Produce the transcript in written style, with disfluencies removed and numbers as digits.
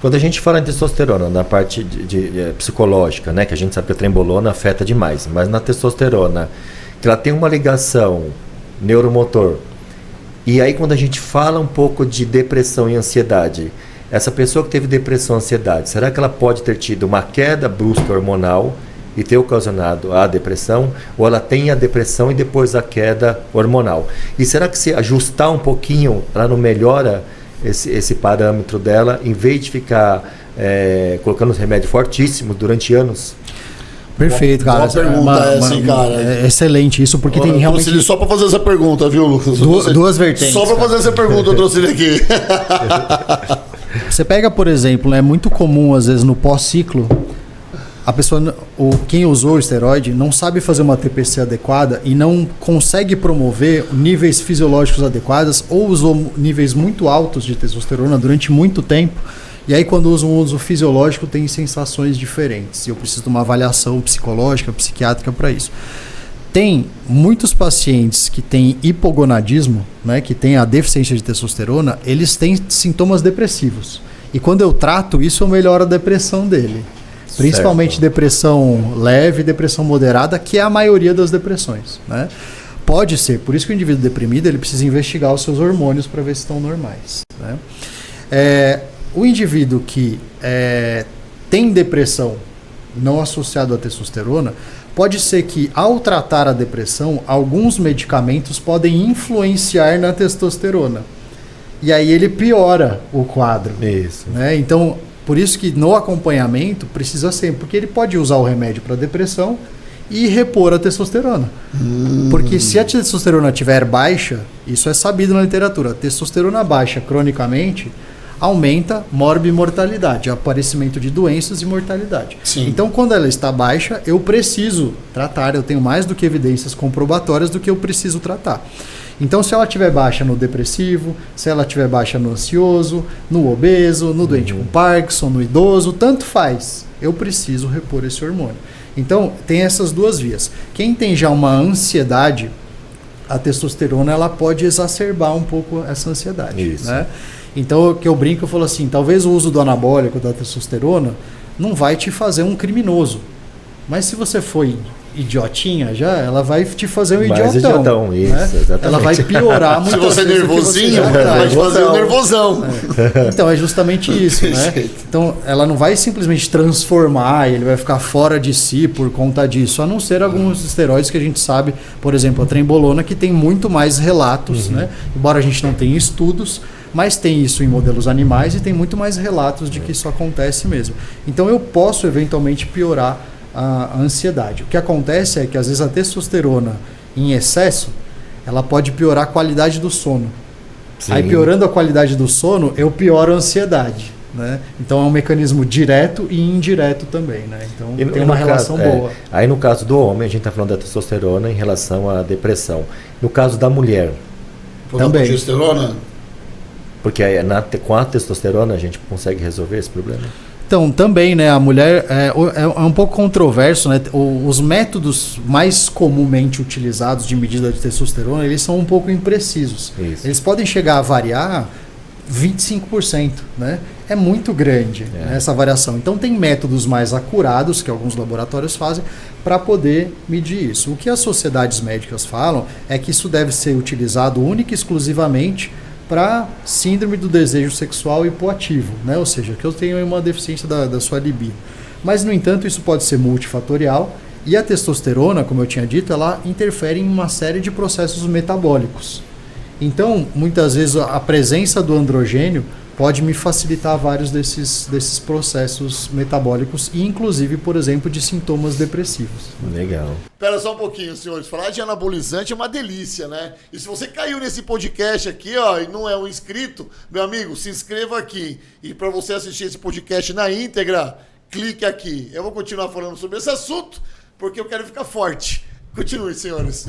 Quando a gente fala em testosterona, na parte de psicológica, né, que a gente sabe que a trembolona afeta demais, mas na testosterona, que ela tem uma ligação neuromotor, e aí quando a gente fala um pouco de depressão e ansiedade, essa pessoa que teve depressão e ansiedade, será que ela pode ter tido uma queda brusca hormonal e ter ocasionado a depressão, ou ela tem a depressão e depois a queda hormonal? E será que se ajustar um pouquinho, ela não melhora esse parâmetro dela, em vez de ficar colocando os remédios fortíssimos durante anos? Perfeito, cara. Boa pergunta essa, hein, cara. É excelente isso, porque tem realmente... Trouxe ele só para fazer essa pergunta, viu, Lucas? Duas vertentes. Só para fazer essa pergunta eu trouxe ele aqui. Você pega, por exemplo, é muito comum, às vezes, no pós-ciclo, a pessoa, quem usou o esteroide, não sabe fazer uma TPC adequada e não consegue promover níveis fisiológicos adequados, ou usou níveis muito altos de testosterona durante muito tempo. E aí, quando usa um uso fisiológico, tem sensações diferentes. E eu preciso de uma avaliação psicológica, psiquiátrica para isso. Tem muitos pacientes que têm hipogonadismo, né, que têm a deficiência de testosterona, eles têm sintomas depressivos. E quando eu trato isso, eu melhoro a depressão dele. Principalmente certo. Depressão leve, depressão moderada, que é a maioria das depressões, né? Pode ser, por isso que o indivíduo deprimido ele precisa investigar os seus hormônios para ver se estão normais, né? O indivíduo que tem depressão não associado à testosterona, pode ser que ao tratar a depressão, alguns medicamentos podem influenciar na testosterona. E aí ele piora o quadro. Isso. Né? Então, por isso que no acompanhamento precisa sempre, porque ele pode usar o remédio para depressão e repor a testosterona. Porque se a testosterona estiver baixa, isso é sabido na literatura, a testosterona baixa cronicamente aumenta morbimortalidade, aparecimento de doenças e mortalidade. Sim. Então, quando ela está baixa, eu preciso tratar, eu tenho mais do que evidências comprobatórias do que eu preciso tratar. Então, se ela estiver baixa no depressivo, se ela estiver baixa no ansioso, no obeso, no doente com Parkinson, no idoso, tanto faz. Eu preciso repor esse hormônio. Então, tem essas duas vias. Quem tem já uma ansiedade, a testosterona ela pode exacerbar um pouco essa ansiedade. Isso. Né? Então, o que eu brinco, eu falo assim, talvez o uso do anabólico, da testosterona, não vai te fazer um criminoso. Mas se você foi idiotinha já, ela vai te fazer um idiotão. Isso, né? exatamente. Ela vai piorar muito. Se você é nervosinho, vai te fazer um nervosão. Então, é justamente isso, né? Então, ela não vai simplesmente transformar, ele vai ficar fora de si por conta disso, a não ser alguns esteroides que a gente sabe, por exemplo, a trembolona, que tem muito mais relatos, né? Embora a gente não tenha estudos, mas tem isso em modelos animais e tem muito mais relatos de que isso acontece mesmo. Então, eu posso eventualmente piorar a ansiedade. O que acontece é que às vezes a testosterona em excesso, ela pode piorar a qualidade do sono. Sim. Aí piorando a qualidade do sono, eu pioro a ansiedade, né? Então é um mecanismo direto e indireto também, né? Então tem uma relação boa. Aí no caso do homem, a gente está falando da testosterona em relação à depressão. No caso da mulher, também. Progesterona? Porque com a testosterona a gente consegue resolver esse problema? Então, também, né, a mulher é um pouco controverso, né? Os métodos mais comumente utilizados de medida de testosterona, eles são um pouco imprecisos. Isso. Eles podem chegar a variar 25%, né? É muito grande essa variação. Então, tem métodos mais acurados que alguns laboratórios fazem para poder medir isso. O que as sociedades médicas falam é que isso deve ser utilizado única e exclusivamente para síndrome do desejo sexual hipoativo, né? Ou seja, que eu tenho uma deficiência da sua libido. Mas, no entanto, isso pode ser multifatorial e a testosterona, como eu tinha dito, ela interfere em uma série de processos metabólicos. Então, muitas vezes, a presença do androgênio pode me facilitar vários desses processos metabólicos e, inclusive, por exemplo, de sintomas depressivos. Legal. Espera só um pouquinho, senhores. Falar de anabolizante é uma delícia, né? E se você caiu nesse podcast aqui, ó, e não é um inscrito, meu amigo, se inscreva aqui. E para você assistir esse podcast na íntegra, clique aqui. Eu vou continuar falando sobre esse assunto, porque eu quero ficar forte. Continue, senhores.